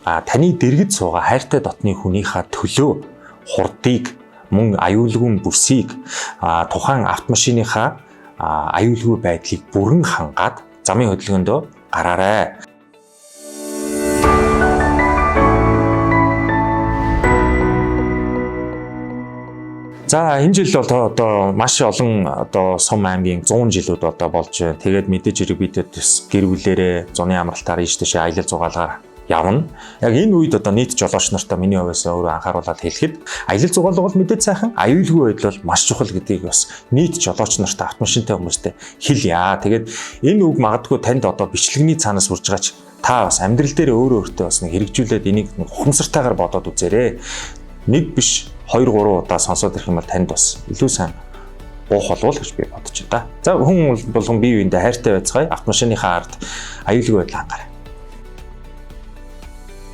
таны дэргэд суугаа хайртай дотны хүнийхээ төлөө хурдыг, мөн аюулгүй бүсийг тухайн автомашиныхаа аюулгүй байдлыг бүрэн хангаад замын хөдөлгөөндөө гараарай. За энэ жил бол одоо маш олон одоо Сум аймгийн 100 жилүүд одоо болж байна. Тэгээд мэдээж хэрэг бид гэр бүлээрээ зуны амралтаар ийш тийш аялал зугаалгаар явна. Яг энэ үед одоо нийт жолооч нартай миний хувьас өөрөө анхааруулаад хэлэхэд аялал зугаалга бол мэдээж сайхан, аюулгүй байдал бол маш чухал гэдгийг бас нийт жолооч нартай автомашинтай хүмүүстэй хэлье. Тэгээд энэ үг магадгүй танд одоо бичлэгний цаанаас хүрж байгаач та бас амьдрал дээр өөртөө бас нэг хэрэгжүүлээд энийг ухамсартайгаар бодоод үзээрэй. Нэг биш 2-3 удаа сонсоод ирэх юм бол танд бас илүү сайн буух болов гэж би бодож байна. За хүн болгон бие биендээ хайртай байцгаая. Автомашиныхаа ард аюулгүй байдал хангаарай.